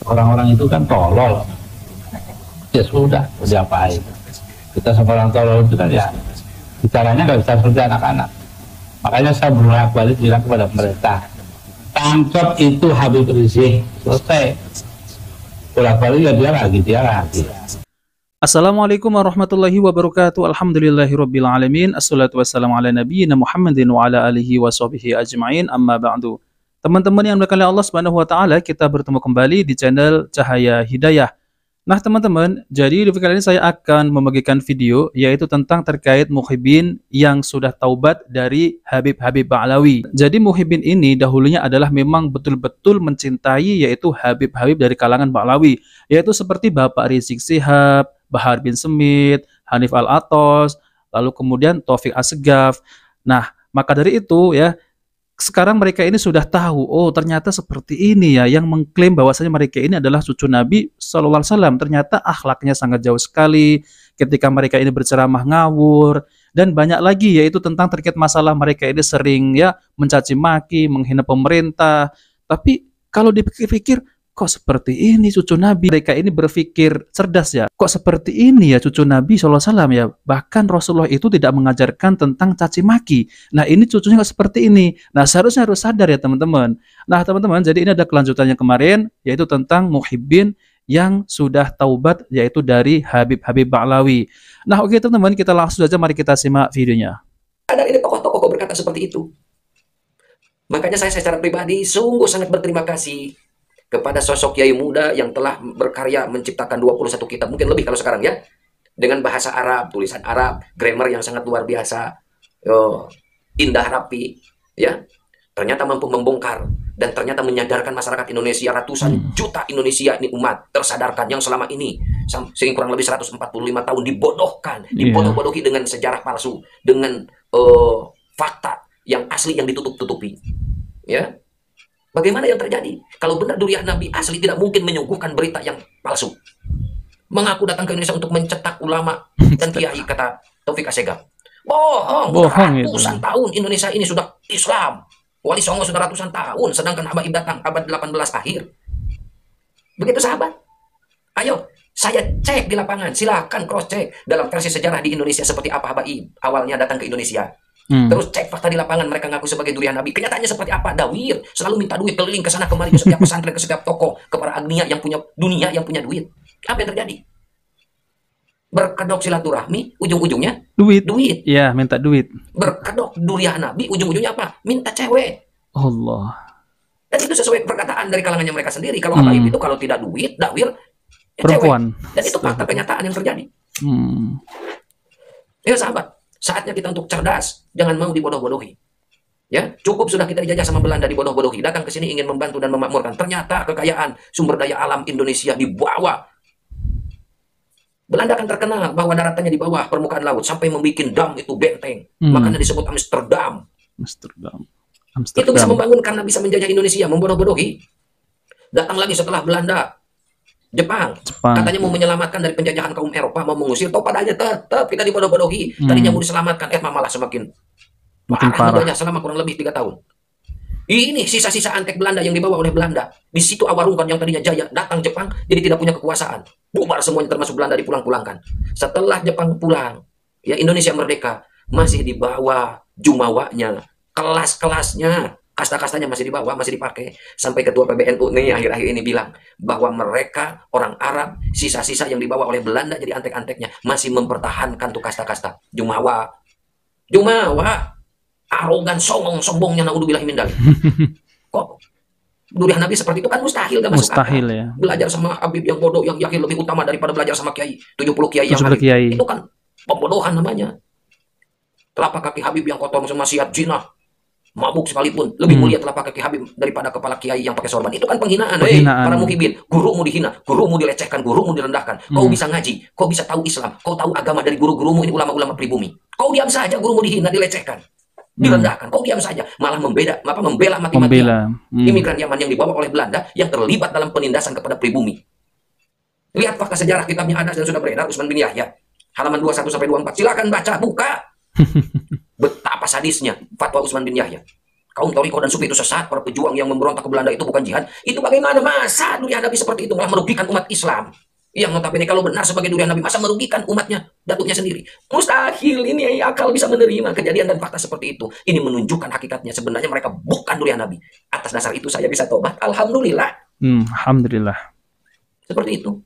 orang-orang itu kan tolol. Ya sudah, mau diapain? Kita sama orang tolol itu kan ya, bicaranya nggak bisa seperti anak-anak. Makanya saya bolak-balik bilang kepada pemerintah, tangkap itu Habib Rizik, selesai. Bolak-balik ya dia lagi. Assalamualaikum warahmatullahi wabarakatuh. Alhamdulillahirabbil alamin. Assalatu wassalamu ala nabiyyina Muhammadin wa ala alihi washabihi ajmain. Amma ba'du. Teman-teman yang dimuliakan oleh Allah Subhanahu wa taala, kita bertemu kembali di channel Cahaya Hidayah. Nah, teman-teman, jadi di video kali ini saya akan membagikan video yaitu tentang terkait Muhyiddin yang sudah taubat dari Habib Ba'lawi. Jadi Muhyiddin ini dahulunya adalah memang betul-betul mencintai yaitu Habib-habib dari kalangan Ba'lawi, yaitu seperti Bapak Rizik Syihab, Bahar bin Smith, Hanif Al-Athos, lalu kemudian Taufik Assegaf. Nah, maka dari itu ya, sekarang mereka ini sudah tahu, oh ternyata seperti ini ya, yang mengklaim bahwasanya mereka ini adalah cucu Nabi Shallallahu Alaihi Wasallam. Ternyata akhlaknya sangat jauh sekali ketika mereka ini berceramah ngawur, dan banyak lagi yaitu tentang terkait masalah mereka ini sering ya mencaci maki, menghina pemerintah. Tapi kalau dipikir-pikir, kok seperti ini cucu Nabi? Mereka ini berpikir cerdas ya. Kok seperti ini ya cucu Nabi SAW ya? Bahkan Rasulullah itu tidak mengajarkan tentang caci maki. Nah, ini cucunya nggak seperti ini. Nah, seharusnya harus sadar ya teman-teman. Nah, teman-teman, jadi ini ada kelanjutannya kemarin, yaitu tentang Muhyiddin yang sudah taubat, yaitu dari Habib Ba'lawi. Nah, oke teman-teman, kita langsung saja, mari kita simak videonya. Ada ini tokoh-tokoh berkata seperti itu. Makanya saya secara pribadi sungguh sangat berterima kasih kepada sosok kiai muda yang telah berkarya menciptakan 21 kitab, mungkin lebih kalau sekarang ya, dengan bahasa Arab, tulisan Arab, grammar yang sangat luar biasa, indah rapi, ya, ternyata mampu membongkar dan ternyata menyadarkan masyarakat Indonesia, ratusan juta Indonesia ini umat tersadarkan yang selama ini sehingga kurang lebih 145 tahun dibodohkan, dibodoh-bodohi dengan sejarah palsu, dengan fakta yang asli yang ditutup-tutupi, ya. Bagaimana yang terjadi? Kalau benar durian Nabi asli, tidak mungkin menyuguhkan berita yang palsu. Mengaku datang ke Indonesia untuk mencetak ulama dan kiai, kata Taufik Assegaf. Bohong. Ratusan tahun Indonesia ini sudah Islam. Wali Songo sudah ratusan tahun, sedangkan Habaib datang abad 18 akhir. Begitu sahabat. Ayo, saya cek di lapangan. Silahkan cross check dalam versi sejarah di Indonesia seperti apa Habaib awalnya datang ke Indonesia. Terus cek fakta di lapangan, mereka ngaku sebagai durian Nabi. Kenyataannya seperti apa? Dawir selalu minta duit, keliling ke sana kemari ke setiap pesantren, ke setiap toko, ke para agnia yang punya dunia, yang punya duit. Apa yang terjadi? Berkedok silaturahmi, ujung-ujungnya duit. Ya, minta duit. Berkedok durian Nabi, ujung-ujungnya apa? Minta cewek. Allah. Dan itu sesuai perkataan dari kalangannya mereka sendiri. Kalau Habaib itu kalau tidak duit, dawir, ya perempuan. Cewek. Dan itu fakta kenyataan yang terjadi. Ya sahabat, saatnya kita untuk cerdas, jangan mau dibodoh-bodohi. Ya, cukup sudah kita dijajah sama Belanda, dibodoh-bodohi. Datang ke sini ingin membantu dan memakmurkan. Ternyata kekayaan sumber daya alam Indonesia dibawa. Belanda kan terkenal bahwa daratannya di bawah permukaan laut sampai membuat dam itu benteng. Makanya disebut Amsterdam. Itu bisa membangun karena bisa menjajah Indonesia, membodoh-bodohi. Datang lagi setelah Belanda, Jepang. Katanya mau menyelamatkan dari penjajahan kaum Eropa, mau mengusir, toh padanya tetap kita dibodoh-bodohi. Tadinya mau diselamatkan, malah semakin parah selama kurang lebih 3 tahun. Ini sisa-sisa antek Belanda yang dibawa oleh Belanda. Di situ Awarungkon yang tadinya jaya, datang Jepang, jadi tidak punya kekuasaan. Bubar semuanya termasuk Belanda, dipulang-pulangkan. Setelah Jepang pulang, ya Indonesia merdeka, masih dibawa jumawanya, kelas-kelasnya, kasta-kastanya masih dibawa, masih dipakai. Sampai ketua PBNU nih akhir-akhir ini bilang bahwa mereka orang Arab, sisa-sisa yang dibawa oleh Belanda jadi antek-anteknya, masih mempertahankan tuh kasta-kasta. Jumawa, arogan, sombongnya naudzubillahi min dzalik. Kok durian Nabi seperti itu kan mustahil, gak masuk akal. Ya. Belajar sama Habib yang bodoh, yang yakin lebih utama daripada belajar sama kiai 70 kiai yang Habib. Itu kan pembodohan namanya. Telapak kaki Habib yang kotor maksiat zina, mabuk sekalipun lebih mulia telapak kaki Habib daripada kepala kiai yang pakai sorban. Itu kan penghinaan. Para muhibin, gurumu dihina, gurumu dilecehkan, gurumu direndahkan. Kau bisa ngaji, kau bisa tahu Islam, kau tahu agama dari guru-gurumu, ini ulama-ulama pribumi. Kau diam saja, gurumu dihina, dilecehkan, direndahkan. Kau diam saja, malah membela mati-matian imigran Yaman yang dibawa oleh Belanda yang terlibat dalam penindasan kepada pribumi. Lihat fakta sejarah, kitabnya ada dan sudah beredar, Utsman bin Yahya, halaman 21-24. Silakan baca, buka. Betapa sadisnya fatwa Utsman bin Yahya. kaum Toriko dan Sufi itu sesat, para pejuang yang memberontak ke Belanda itu bukan jihad, itu bagaimana? Masa durian Nabi seperti itu malah merugikan umat Islam? Yang notabene kalau benar sebagai durian Nabi, masa merugikan umatnya, datuknya sendiri? Mustahil, ini akal bisa menerima kejadian dan fakta seperti itu. Ini menunjukkan hakikatnya sebenarnya mereka bukan durian Nabi. Atas dasar itu saya bisa tobat, alhamdulillah. Alhamdulillah. Seperti itu.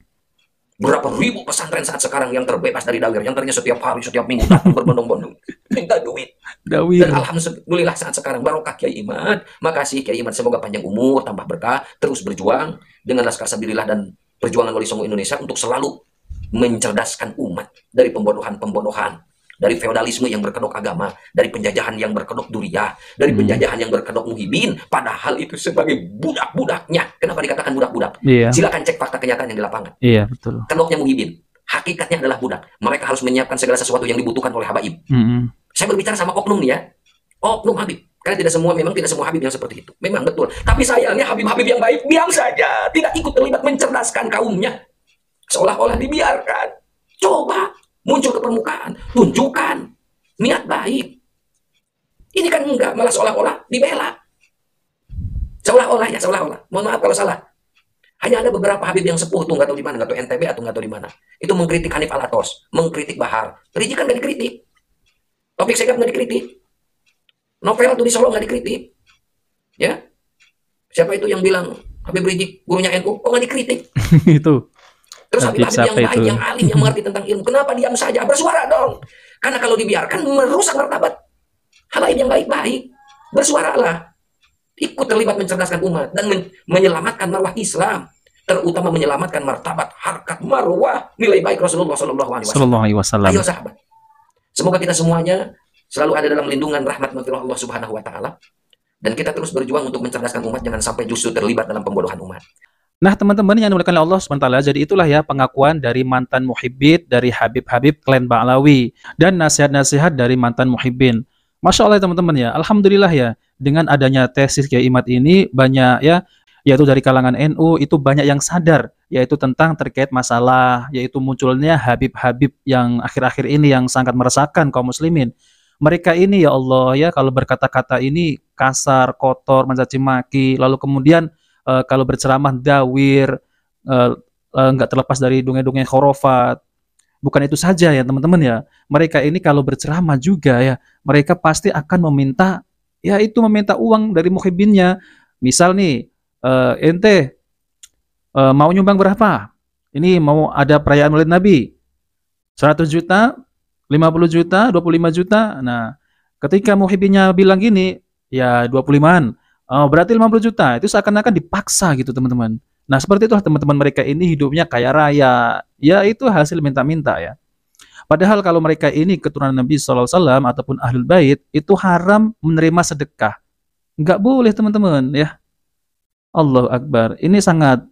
Berapa ribu pesantren saat sekarang yang terbebas dari dawir, yang ternyata setiap hari, setiap minggu datang berbondong-bondong minta duit. Dan alhamdulillah saat sekarang barokah Kiai Imad. Makasih Kiai Imad, semoga panjang umur, tambah berkah, terus berjuang dengan laskar sabilillah dan perjuangan Wali Songo Indonesia untuk selalu mencerdaskan umat dari pembodohan-pembodohan, dari feodalisme yang berkedok agama, dari penjajahan yang berkedok duriah, dari penjajahan yang berkedok muhibin, padahal itu sebagai budak-budaknya. Kenapa dikatakan budak-budak? Silakan cek fakta kenyataan yang di lapangan. Iya, betul. Kedoknya muhibin, hakikatnya adalah budak. Mereka harus menyiapkan segala sesuatu yang dibutuhkan oleh habaib. Saya berbicara sama oknum nih ya, oknum Habib. Karena memang tidak semua Habib yang seperti itu. Memang betul. Tapi sayangnya Habib-Habib yang baik diam saja, tidak ikut terlibat mencerdaskan kaumnya. Seolah-olah dibiarkan. Coba muncul ke permukaan, tunjukkan niat baik. Ini kan enggak, malah seolah-olah dibela. Seolah-olah ya, seolah-olah. Mohon maaf kalau salah. Hanya ada beberapa Habib yang sepuh tuh, nggak tahu di mana, nggak tahu NTB atau nggak tahu di mana. Itu mengkritik Hanif Alatos, mengkritik Bahar. Rizik kan nggak dikritik. Taufik Segaf nggak dikritik. Novel tuh di Solo nggak dikritik, ya. Siapa itu yang bilang Habib Rizik gurunya NU? Oh, nggak dikritik. Itu. Terus Habib-Habib yang baik, yang alim, yang mengerti tentang ilmu, kenapa diam saja? Bersuara dong. Karena kalau dibiarkan merusak martabat halayak yang baik-baik. Bersuaralah, ikut terlibat mencerdaskan umat dan menyelamatkan marwah Islam, terutama menyelamatkan martabat, harkat, marwah, nilai baik Rasulullah SAW. Ayo sahabat, semoga kita semuanya selalu ada dalam lindungan rahmat Allah Subhanahu wa Ta'ala, dan kita terus berjuang untuk mencerdaskan umat, jangan sampai justru terlibat dalam pembodohan umat. Nah, teman-teman yang dimuliakan oleh Allah Subhanahu wa Ta'ala, jadi itulah ya pengakuan dari mantan muhibbin dari Habib-Habib klan Ba'lawi dan nasihat-nasihat dari mantan muhibbin. Masya Allah ya teman-teman ya, alhamdulillah ya, dengan adanya tesis Kiai Imad ini banyak ya, yaitu dari kalangan NU itu banyak yang sadar, yaitu tentang terkait masalah, yaitu munculnya Habib-Habib yang akhir-akhir ini yang sangat meresahkan kaum muslimin. Mereka ini ya Allah ya, kalau berkata-kata ini kasar, kotor, mencaci maki, lalu kemudian kalau berceramah dawir, nggak terlepas dari dongeng-dongeng khurafat. Bukan itu saja ya teman-teman ya, mereka ini kalau berceramah juga ya, mereka pasti akan meminta, ya itu meminta uang dari muhibbinnya. Misal nih, ente mau nyumbang berapa? Ini mau ada perayaan Maulid Nabi, 100 juta, 50 juta, 25 juta. Nah, ketika muhibbinnya bilang gini, ya 25-an. Oh, berarti 50 juta. Itu seakan-akan dipaksa gitu, teman-teman. Nah, seperti itu teman-teman, mereka ini hidupnya kaya raya. Ya, itu hasil minta-minta ya. Padahal kalau mereka ini keturunan Nabi SAW ataupun Ahlul Bait, itu haram menerima sedekah. Nggak boleh, teman-teman ya. Allahu Akbar. Ini sangat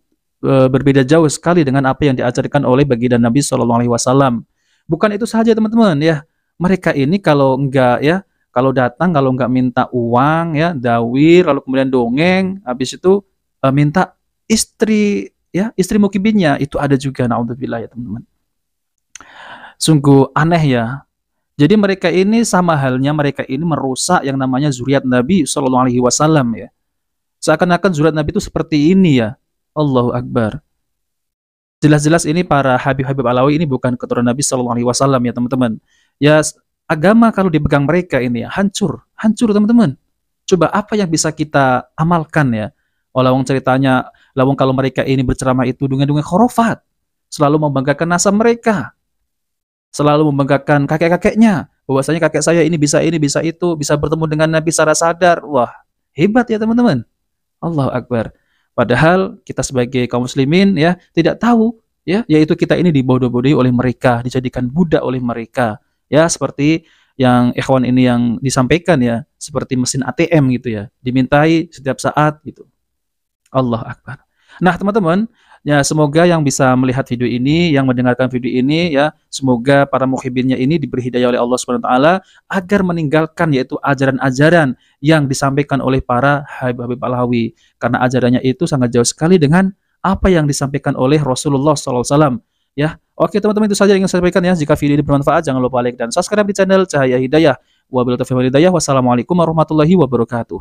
berbeda jauh sekali dengan apa yang diajarkan oleh baginda Nabi SAW. Bukan itu saja teman-teman ya, mereka ini kalau enggak ya, kalau datang kalau enggak minta uang ya, dawir, lalu kemudian dongeng, habis itu minta istri ya, istri mukibbinnya itu ada juga, naudzubillah ya teman-teman. Sungguh aneh ya. Jadi mereka ini sama halnya mereka ini merusak yang namanya zuriat Nabi SAW ya. Seakan-akan zuriat Nabi itu seperti ini ya. Allahu Akbar. Jelas-jelas ini para Habib-Habib Alawi ini bukan keturunan Nabi SAW ya teman-teman. Ya agama kalau dipegang mereka ini ya, hancur teman-teman. Coba apa yang bisa kita amalkan ya? Lawang ceritanya, lawang kalau mereka ini berceramah itu dongeng-dongeng khurafat, selalu membanggakan nasab mereka, selalu membanggakan kakek-kakeknya, bahwasanya kakek saya ini, bisa itu, bisa bertemu dengan Nabi secara sadar. Wah, hebat ya teman-teman. Allahu Akbar. Padahal kita sebagai kaum muslimin ya tidak tahu ya, yaitu kita ini dibodoh-bodohi oleh mereka, dijadikan budak oleh mereka. Ya seperti yang ikhwan ini yang disampaikan ya, seperti mesin ATM gitu ya, dimintai setiap saat gitu. Allah Akbar. Nah, teman-teman, ya semoga yang bisa melihat video ini, yang mendengarkan video ini ya, semoga para muhibbinnya ini diberi hidayah oleh Allah Subhanahu wa taala agar meninggalkan yaitu ajaran-ajaran yang disampaikan oleh para Habib-Habib Alawi, karena ajarannya itu sangat jauh sekali dengan apa yang disampaikan oleh Rasulullah SAW. Ya, oke teman-teman, itu saja yang ingin saya sampaikan ya. Jika video ini bermanfaat, jangan lupa like dan subscribe di channel Cahaya Hidayah. Wabillahi taufiq wal hidayah. Wassalamualaikum warahmatullahi wabarakatuh.